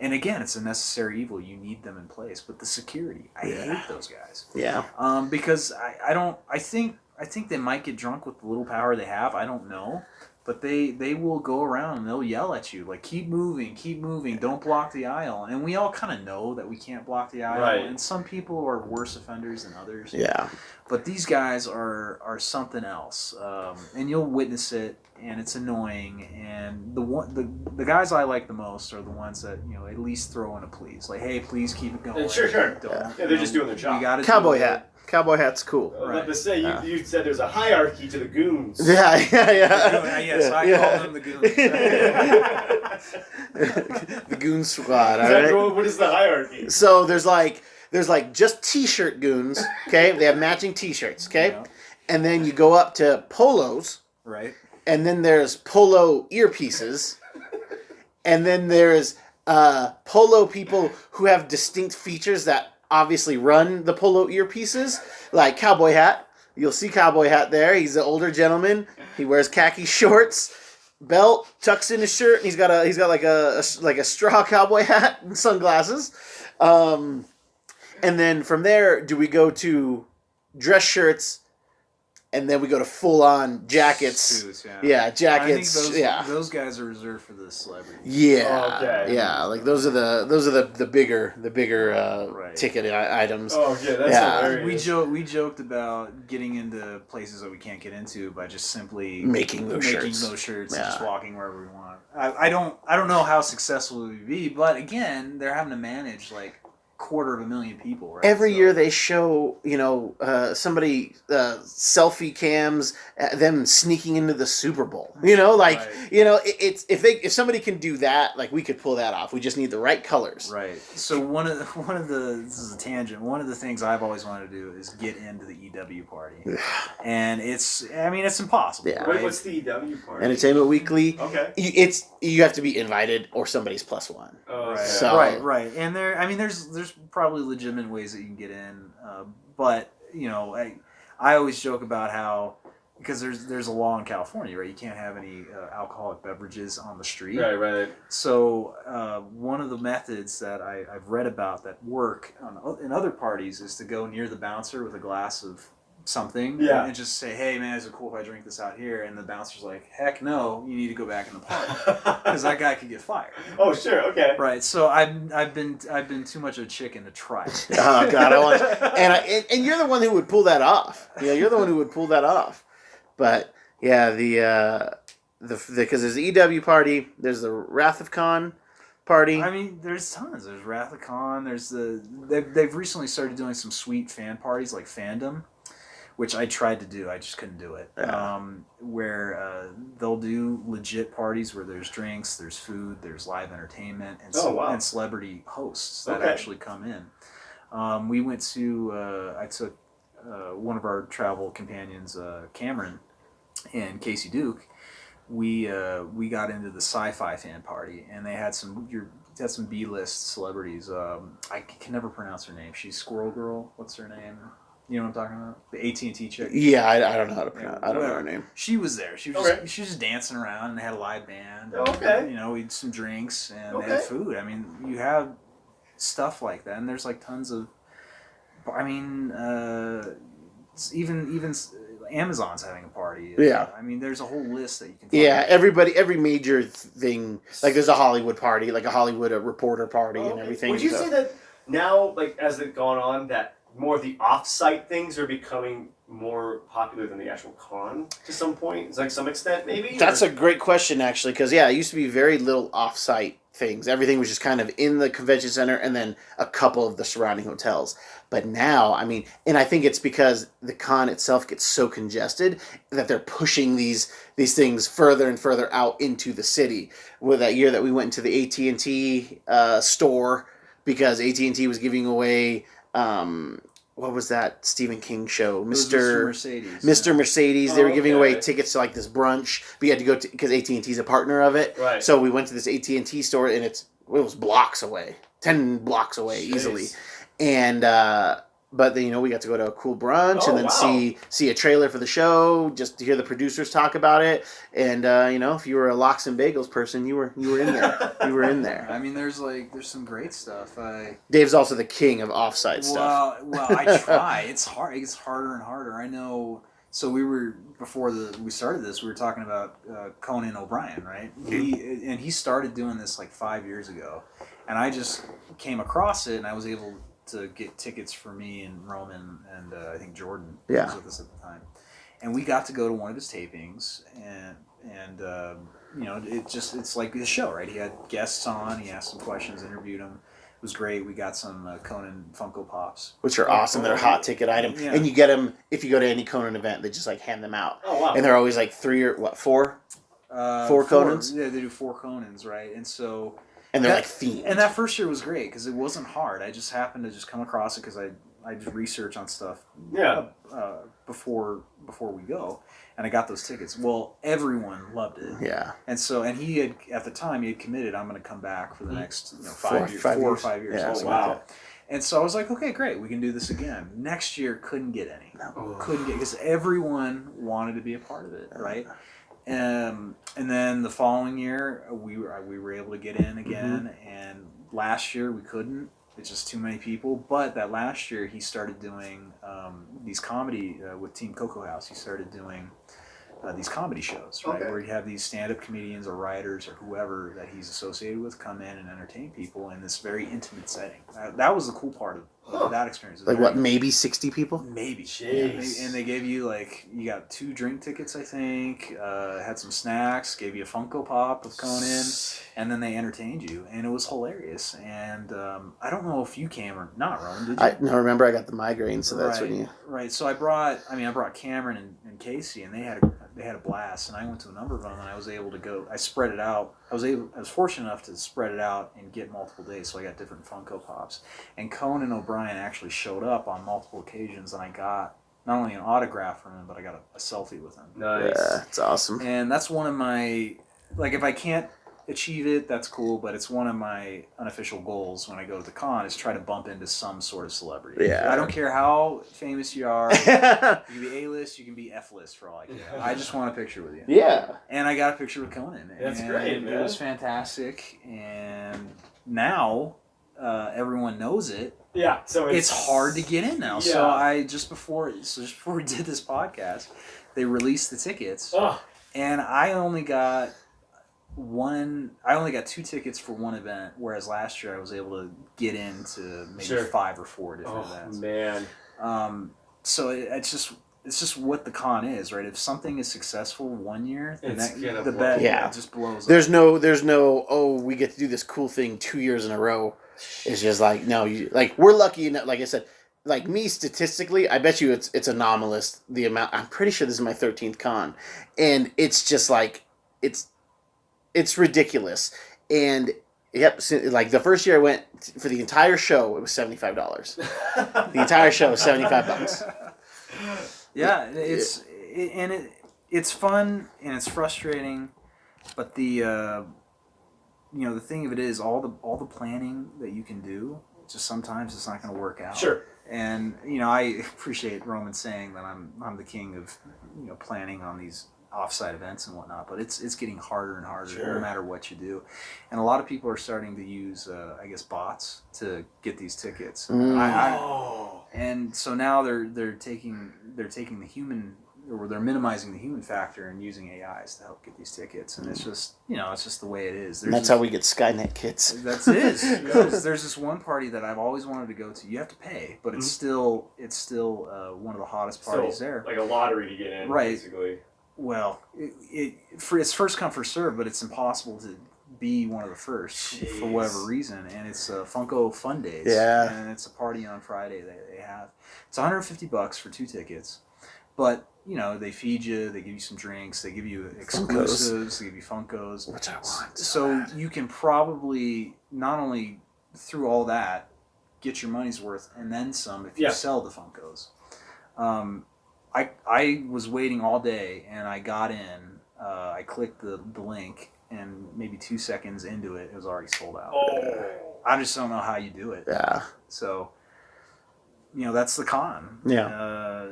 And again, it's a necessary evil. You need them in place, but the security, I hate those guys. Yeah. Because I think they might get drunk with the little power they have. I don't know. But they will go around and they'll yell at you like, keep moving, don't block the aisle. And we all kind of know that we can't block the aisle. Right. And some people are worse offenders than others. Yeah. But these guys are something else. And you'll witness it, and it's annoying. And the guys I like the most are the ones that, at least throw in a please. Like, hey, please keep it going. Sure. Don't, Yeah, they're just doing their job. You gotta Cowboy do it. hat. Cowboy hat's cool. But to say, you said there's a hierarchy to the goons. Yeah. Yes, I call them the goons. The goon squad. All right. What is the hierarchy? So there's like just t-shirt goons, okay? They have matching t-shirts, okay? Yeah. And then you go up to polos, Right. and then there's polo earpieces, and then there's polo people who have distinct features that obviously run the polo earpieces, like cowboy hat. You'll see cowboy hat there. He's an older gentleman. He wears khaki shorts, belt, tucks in his shirt, and he's got like a straw cowboy hat and sunglasses. And then from there, do we go to dress shirts, and then we go to full-on jackets. Suits, Yeah, jackets. I think those those guys are reserved for the celebrities. Yeah, Okay. yeah. Like those are the bigger Right. ticket items. Oh, yeah, that's Yeah. hilarious. We joked about getting into places that we can't get into by just simply Making those shirts. and Yeah. just walking wherever we want. I don't know how successful it would be, but again, they're having to manage like 250,000 people, right? Every So- year they show, somebody selfie cams them sneaking into the Super Bowl. Right. It's if somebody can do that, like we could pull that off. We just need the right colors. Right. So one of the this is a tangent. One of the things I've always wanted to do is get into the EW party, and it's impossible. Yeah. Right? Wait, what's the EW part? Entertainment Weekly. Okay. You have to be invited or somebody's +1. Oh, Right. okay. So- Right. And there's probably legitimate ways that you can get in, but I always joke about how, because there's a law in California, right? You can't have any alcoholic beverages on the street. Right. So one of the methods that I've read about that work in other parties is to go near the bouncer with a glass of something, Yeah. and just say, "Hey man, is it cool if I drink this out here?" And the bouncer's like, "Heck no, you need to go back in the park because that guy could get fired." Oh, sure. Okay. Right. So I've been too much of a chicken to try it. Oh God, I want, and you're the one who would pull that off. Yeah, you're the one who would pull that off. But yeah, because there's the EW party, there's the Wrath of Khan party. I mean, there's tons. There's Wrath of Khan. They've recently started doing some sweet fan parties like Fandom, which I tried to do. I just couldn't do it. Yeah. Where they'll do legit parties where there's drinks, there's food, there's live entertainment, and, Oh, wow. and celebrity hosts that Okay. actually come in. We went to, I took one of our travel companions, Cameron and Casey Duke, we got into the sci-fi fan party, and they had some B-list celebrities. I can never pronounce her name. She's Squirrel Girl. What's her name? You know what I'm talking about? The AT&T chick. Yeah, I don't know how to pronounce. I don't know her name. She was there. She was just dancing around, and they had a live band. And, Okay. You know, we had some drinks and they had food. I mean, you have stuff like that, and there's like tons of. I mean, even Amazon's having a party. Yeah. I mean, there's a whole list that you can find. Yeah, every major thing, like there's a Hollywood party, like a Hollywood reporter party and everything. Would you say that now, like as it's gone on, that more of the off-site things are becoming more popular than the actual con to some point? Like some extent, maybe? That's a great question, actually, because, it used to be very little off-site things. Everything was just kind of in the convention center and then a couple of the surrounding hotels. But now, I mean, and I think it's because the con itself gets so congested that they're pushing these things further and further out into the city. With that year that we went into the AT&T store, because AT&T was giving away... what was that Stephen King show? Mr. Mercedes. Mr. Mercedes. They were giving away tickets to like this brunch. But you had to go to, because AT&T's a partner of it. Right. So we went to this AT&T store, and it was blocks away, 10 blocks away easily. And but then we got to go to a cool brunch and then see a trailer for the show, just to hear the producers talk about it. And if you were a lox and bagels person, you were in there. You were in there. I mean, there's some great stuff. Dave's also the king of offsite stuff. Well, I try. It's hard. It gets harder and harder. I know. So before we started this, we were talking about Conan O'Brien, right? He started doing this like 5 years ago, and I just came across it, and I was able to get tickets for me and Roman and I think Jordan was with us at the time, and we got to go to one of his tapings, and it's like a show, right? He had guests on, he asked some questions, interviewed them. It was great. We got some Conan Funko Pops, which are awesome. They're a hot ticket item, and you get them if you go to any Conan event. They just like hand them out. Oh wow! And they're always like 3 or 4 Conans. Yeah, they do 4 Conans, right? And so. And they're like themed. And that first year was great because it wasn't hard. I just happened to just come across it because I did research on stuff before we go, and I got those tickets. Well, everyone loved it. Yeah. And he had at the time he had committed, I'm going to come back for the next 4 or 5 years. Yeah, wow. And so I was like, okay, great, we can do this again. Next year, couldn't get any. Couldn't get, because everyone wanted to be a part of it, right? And then the following year, we were able to get in again, and last year we couldn't. It's just too many people. But that last year, he started doing these comedy with Team Cocoa House. He started doing these comedy shows, right? Where you have these stand-up comedians or writers or whoever that he's associated with come in and entertain people in this very intimate setting. That was the cool part of that experience. Like what, maybe 60 people? Maybe. Jeez. And they gave you you got 2 drink tickets, I think, had some snacks, gave you a Funko Pop of Conan, and then they entertained you, and it was hilarious. And I don't know if you came or not, Roman, did you? No, remember I got the migraine, so that's when you... Right, so I brought Cameron and Casey, and they had a blast, and I went to a number of them, and I was able to go. I spread it out. I was fortunate enough to spread it out and get multiple days, so I got different Funko Pops. And Conan O'Brien actually showed up on multiple occasions, and I got not only an autograph from him, but I got a selfie with him. Nice. Yeah, it's awesome. And that's one of my, if I can't achieve it, that's cool, but it's one of my unofficial goals when I go to the con is try to bump into some sort of celebrity. Yeah. I don't care how famous you are. You can be A-list, you can be F-list for all I care. I just want a picture with you. Yeah. And I got a picture with Conan. That's great, man. It was fantastic. And now everyone knows it. Yeah. So it's hard to get in now. Yeah. So just before we did this podcast, they released the tickets. Oh. And I only got 2 tickets for one event, whereas last year I was able to get into maybe 5 or 4 different events. Man. So it's just what the con is, right? If something is successful one year, then the bet just blows up. There's no we get to do this cool thing 2 years in a row. It's just like, no, we're lucky enough, like I said, like me statistically, I bet you it's anomalous the amount. I'm pretty sure this is my 13th con, and it's just like it's ridiculous. And yep, like the first year I went for the entire show, it was $75. The entire show was $75. Yeah, it's fun and it's frustrating. But the the thing of it is all the planning that you can do, just sometimes it's not going to work out. Sure. And I appreciate Roman saying that I'm the king of planning on these offsite events and whatnot, but it's getting harder and harder Sure. no matter what you do. And a lot of people are starting to use I guess bots to get these tickets. And so now they're taking the human, or they're minimizing the human factor and using AIs to help get these tickets, and it's just it's just the way it is. And that's how we get Skynet kits. That's it. There's this one party that I've always wanted to go to. You have to pay, but it's still one of the hottest parties there. Like a lottery to get in, Right. basically. Well, it's first come first serve, but it's impossible to be one of the first for whatever reason. And it's Funko Fun Days. Yeah. And it's a party on Friday they have. It's $150 for 2 tickets, but they feed you, they give you some drinks, they give you exclusives, they give you Funkos, Which I want. So you can probably not only through all that get your money's worth and then some if you sell the Funkos. I was waiting all day and I got in. I clicked the link and maybe 2 seconds into it, it was already sold out. Oh. I just don't know how you do it. Yeah. So, that's the con. Yeah.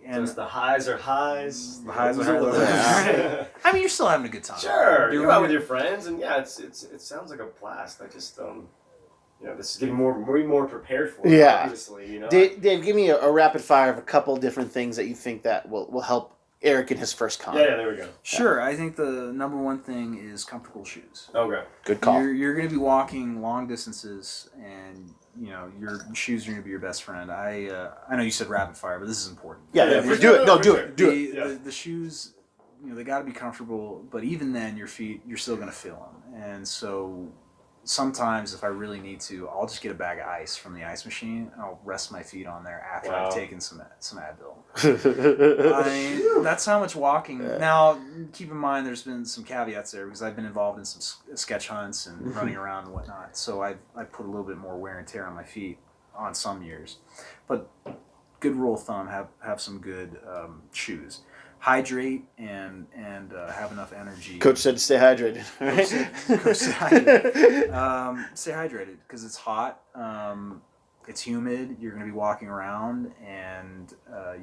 And so the highs are highs. The highs are lows. highs. I mean, you're still having a good time. Sure, you're out with your friends, and it sounds like a blast. I just this is getting more prepared for. Yeah. Obviously, Dave, give me a rapid fire of a couple different things that you think that will help Eric in his first con. Yeah, there we go. Sure, I think the number one thing is comfortable shoes. Okay. Good call. You're going to be walking long distances, and your shoes are going to be your best friend. I know you said rapid fire, but this is important. Yeah, do it. No, do it. Do it. The shoes, they got to be comfortable, but even then, your feet, you're still going to feel them. And so sometimes if I really need to, I'll just get a bag of ice from the ice machine and I'll rest my feet on there after I've taken some Advil. I mean, that's how much walking. Now, keep in mind there's been some caveats there because I've been involved in some sketch hunts and running around and whatnot. So I put a little bit more wear and tear on my feet on some years. But good rule of thumb, have some good shoes. Hydrate and have enough energy. Coach said stay hydrated. Right? Coach said hydrated. Stay hydrated because it's hot. It's humid. You're going to be walking around, and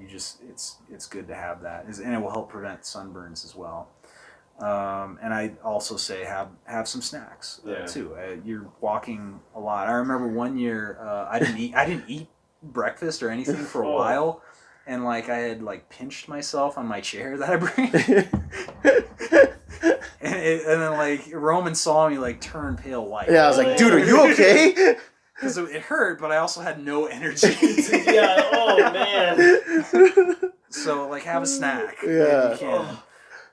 it's good to have that, and it will help prevent sunburns as well. And I also say have some snacks too. You're walking a lot. I remember one year I didn't eat breakfast or anything for a while. And I had pinched myself on my chair that I bring, and then Roman saw me turn pale white. Yeah, I was like, dude, are you okay? Because it hurt, but I also had no energy. Yeah. Oh man. So have a snack. Yeah. If you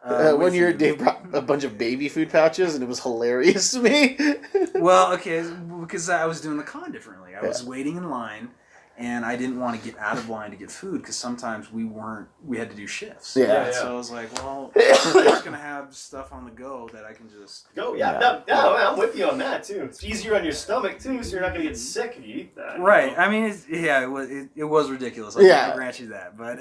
can. One year, Dave brought a bunch of baby food pouches, and it was hilarious to me. Well, okay, because I was doing the con differently. I was waiting in line. And I didn't want to get out of line to get food because sometimes we had to do shifts. Yeah. So I was like, well, I'm just going to have stuff on the go that I can just... Go, yeah. No, I'm with you on that, too. It's easier on your stomach, too, so you're not going to get sick if you eat that. Right. I mean, it was ridiculous. I grant you that. But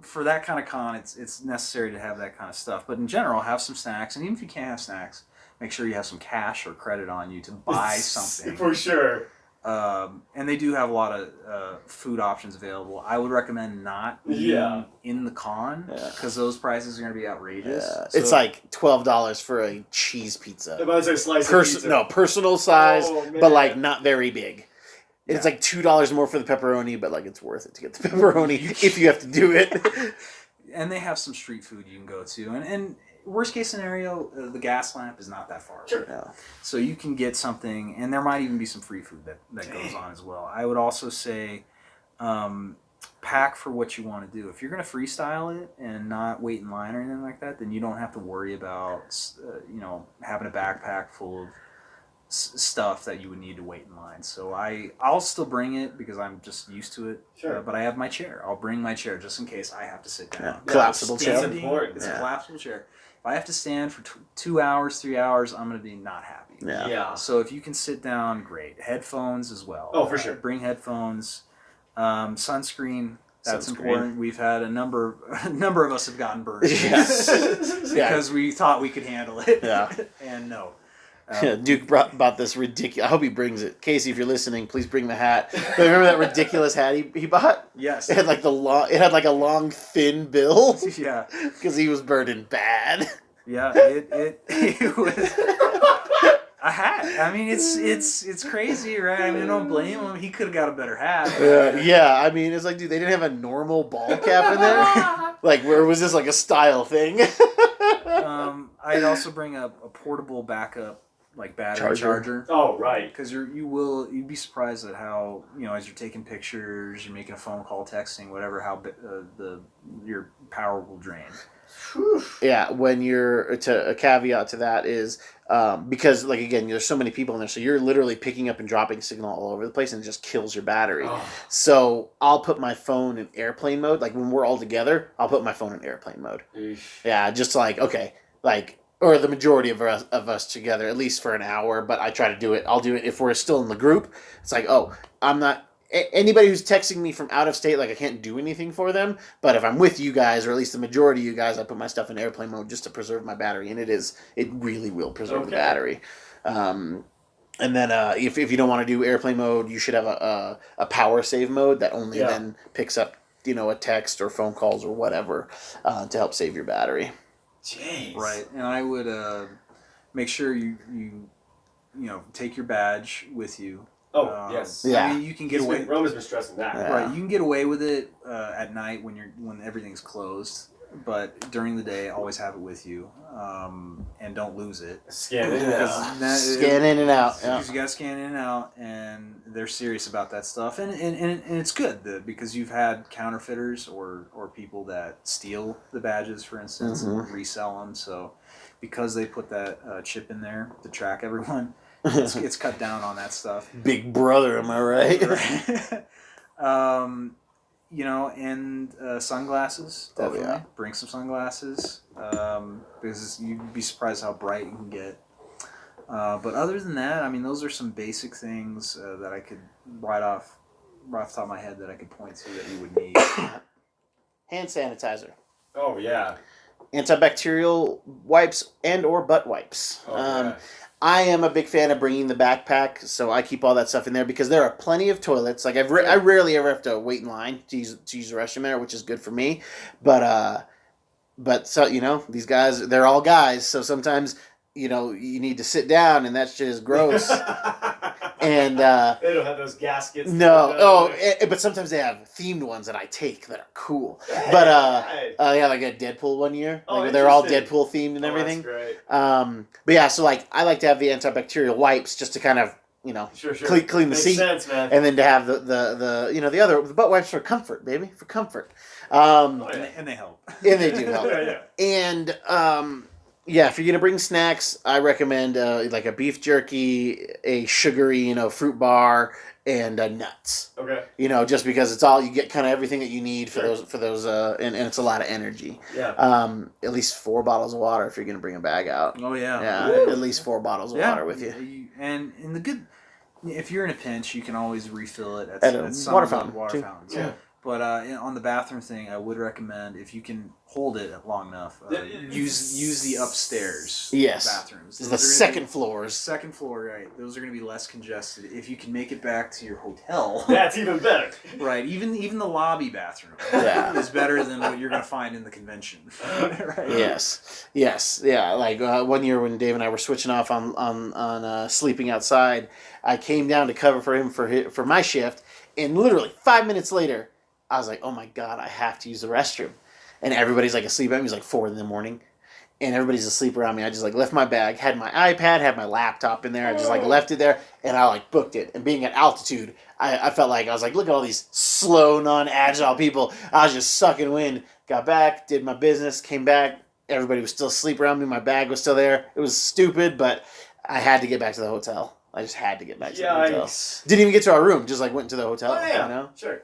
for that kind of con, it's necessary to have that kind of stuff. But in general, have some snacks. And even if you can't have snacks, make sure you have some cash or credit on you to buy something. For sure. And they do have a lot of food options available. I would recommend not eating in the con because those prices are going to be outrageous. Yeah. So, it's like $12 for a cheese pizza. If I was a slice of pizza. No, personal size, Oh, but not very big. It's like $2 more for the pepperoni, but it's worth it to get the pepperoni if you have to do it. And they have some street food you can go to, and worst case scenario, the gas lamp is not that far away. Sure. Yeah. So you can get something, and there might even be some free food that goes on as well. I would also say pack for what you want to do. If you're going to freestyle it and not wait in line or anything like that, then you don't have to worry about having a backpack full of stuff that you would need to wait in line. So I'll still bring it because I'm just used to it. Sure. But I have my chair. I'll bring my chair just in case I have to sit down. Yeah. Collapsible chair. That's important. It's a collapsible chair. If I have to stand for 2 hours, 3 hours, I'm going to be not happy. Yeah. So if you can sit down, great. Headphones as well. Oh, for sure. Bring headphones. Sunscreen. That's Sunscreen. important. We've had a number of us have gotten burned. Yes. Because we thought we could handle it. Yeah. And no. Duke bought this ridiculous. I hope he brings it. Casey, if you're listening, please bring the hat. But remember that ridiculous hat he bought? Yes. It had like a long thin bill Yeah. because he was burning bad. Yeah. It was a hat. I mean, it's crazy, right? I mean, I don't blame him. He could have got a better hat. Yeah. I mean, it's like, dude, they didn't have a normal ball cap in there. Like, where was this like a style thing? I'd also bring a portable backup like battery charger. Oh, right. Because you'd be surprised at how, as you're taking pictures, you're making a phone call, texting, whatever, how your power will drain. Yeah, when a caveat to that is because, like, again, there's so many people in there, so you're literally picking up and dropping signal all over the place, and it just kills your battery. Oh. So I'll put my phone in airplane mode. Like, when we're all together, I'll put my phone in airplane mode. Eesh. Yeah, just like, okay, like, or the majority of us together, at least for an hour, but I try to do it. I'll do it if we're still in the group. It's like, oh, I'm not... Anybody who's texting me from out of state, like, I can't do anything for them. But if I'm with you guys, or at least the majority of you guys, I put my stuff in airplane mode just to preserve my battery, and it really will preserve the battery. And then if you don't want to do airplane mode, you should have a power save mode that only then picks up a text or phone calls or whatever to help save your battery. Jeez. Right, and I would make sure you take your badge with you. Oh, yes. Yeah. I mean, you can get away. Roman's been stressing that. Yeah. Right, you can get away with it at night when everything's closed, but during the day, always have it with you, and don't lose it. Scan in and out. Scan in and out. Yeah. Because you got to scan in and out, and they're serious about that stuff, and it's good because you've had counterfeiters or people that steal the badges, for instance, and resell them. So because they put that chip in there to track everyone. It's cut down on that stuff. Big brother, am I right? And sunglasses, definitely. Oh, yeah. Bring some sunglasses, because you'd be surprised how bright you can get. But other than that, I mean, those are some basic things that I could right off the top of my head that I could point to that you would need. Hand sanitizer. Oh, yeah. Antibacterial wipes and or butt wipes. Oh, yeah. I am a big fan of bringing the backpack, so I keep all that stuff in there because there are plenty of toilets. Like I rarely ever have to wait in line to use the restroom there, which is good for me. But so these guys, they're all guys, so sometimes you need to sit down, and that shit is gross. And they don't have those gaskets. No, but sometimes they have themed ones that I take that are cool. But yeah, like a Deadpool one year. Like they're all Deadpool themed and everything. That's great. But yeah, so like I like to have the antibacterial wipes just to kind of Sure. clean the Makes seat, sense, man. and then to have the butt wipes for comfort, baby, for comfort. And they help. And they do help. Yeah. And yeah, if you're gonna bring snacks, I recommend like a beef jerky, a sugary, fruit bar, and nuts. Okay. Just because it's all you get, kind of everything that you need for those, and it's a lot of energy. Yeah. At least 4 bottles of water if you're gonna bring a bag out. Oh yeah. Yeah, at least 4 bottles of water with you. And in the good, if you're in a pinch, you can always refill it at some water fountain. fountains. Yeah. But on the bathroom thing, I would recommend, if you can hold it long enough, use the upstairs bathrooms. The second floors. Second floor, right? Those are going to be less congested. If you can make it back to your hotel, that's even better. Right? Even the lobby bathroom is better than what you're going to find in the convention. Right? Yes. Yeah. Like one year when Dave and I were switching off on sleeping outside, I came down to cover for him for my shift, and literally 5 minutes later, I was like, oh my God, I have to use the restroom. And everybody's like asleep. It was like 4 a.m. and everybody's asleep around me. I just like left my bag, had my iPad, had my laptop in there. I just like left it there, and I like booked it. And being at altitude, I felt like I was like, look at all these slow, non-agile people. I was just sucking wind. Got back, did my business, came back. Everybody was still asleep around me. My bag was still there. It was stupid, but I had to get back to the hotel. I just had to get back to the hotel. Didn't even get to our room. Just like went to the hotel. Oh, yeah. Sure.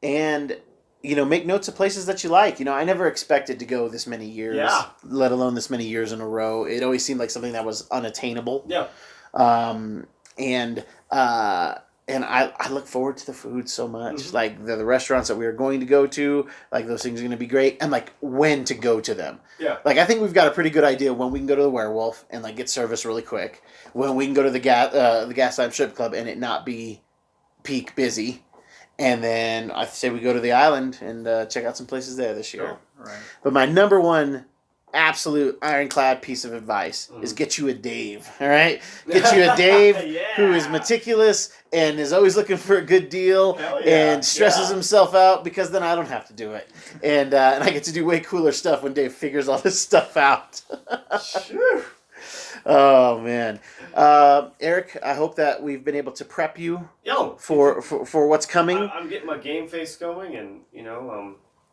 And make notes of places that you like. I never expected to go this many years, let alone this many years in a row. It always seemed like something that was unattainable. Yeah. and I look forward to the food so much. Mhm. Like the restaurants that we are going to go to, like those things are going to be great, and like when to go to them. Yeah. Like I think we've got a pretty good idea when we can go to the Werewolf and like get service really quick. When we can go to the Gaslamp Strip Club and it not be peak busy. And then I say we go to the island and check out some places there this year. Sure. Right. But my number one absolute ironclad piece of advice is get you a Dave. All right, get you a Dave Yeah. who is meticulous and is always looking for a good deal Hell yeah. and stresses Yeah. himself out because then I don't have to do it, and I get to do way cooler stuff when Dave figures all this stuff out. Sure. Oh man, Eric, I hope that we've been able to prep you Yo. for what's coming. I'm getting my game face going, and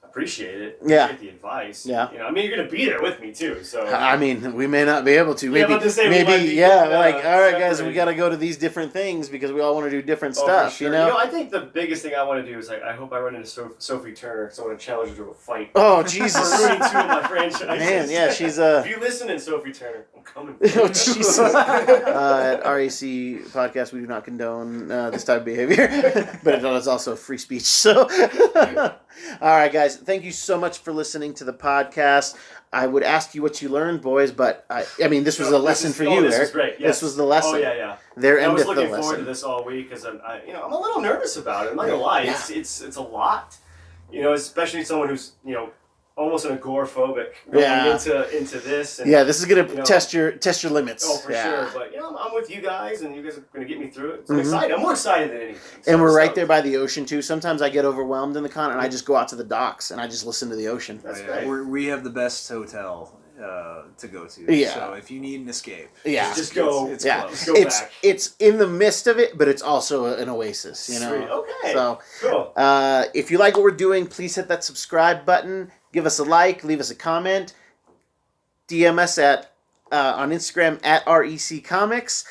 appreciate it. Yeah. Appreciate the advice. Yeah. I mean, you're gonna be there with me too, so. I mean, we may not be able to. Yeah, Maybe, about to say we might maybe, be yeah. getting, Like, all right, guys, we separated. got to go to these different things because we all want to do different Oh, for stuff. sure. You know. I think the biggest thing I want to do is I hope I run into Sophie Turner because I want to challenge her to a fight. Oh For Jesus, ruining two of my franchises. man, yeah, she's If you listen in Sophie Turner, I'm coming. Oh Jesus! At RAC podcast, we do not condone this type of behavior, but it is also free speech. So, all right, guys, thank you so much for listening to the podcast. I would ask you what you learned, boys, but I mean, this was a lesson for you, This Eric. was great. This was the lesson. Oh yeah. There I was endeth the looking forward to lesson. this all week because I'm a little nervous about it. I'm not gonna lie. Yeah. It's a lot. Especially someone who's almost an agoraphobic going Yeah. into this. And, Yeah, this is gonna you know- test your limits. Oh, for Yeah. sure. But I'm with you guys, and you guys are going to get me through it. So Mhm. I'm excited. I'm more excited than anything. So And we're I'm right stoked. there by the ocean too. Sometimes I get overwhelmed in the con, and I just go out to the docks and I just listen to the ocean. That's Yeah, great. we have the best hotel to go to. Yeah. So if you need an escape, Yeah. Just go. It's Yeah, close. Go it's back. it's in the midst of it, but it's also an oasis. You know. Sweet. Okay. So, Cool. if you like what we're doing, please hit that subscribe button. Give us a like. Leave us a comment. DM us at on Instagram at REC Comics.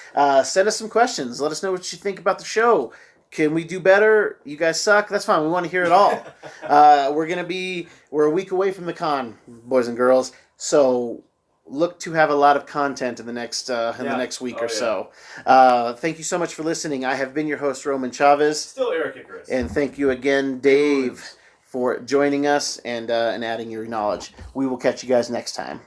Send us some questions. Let us know what you think about the show. Can we do better? You guys suck. That's fine. We want to hear it all. We're a week away from the con, boys and girls. So look to have a lot of content in the next week Oh, or yeah. so. Thank you so much for listening. I have been your host, Roman Chavez, Still Eric and Chris. and thank you again, Dave, for joining us and adding your knowledge. We will catch you guys next time.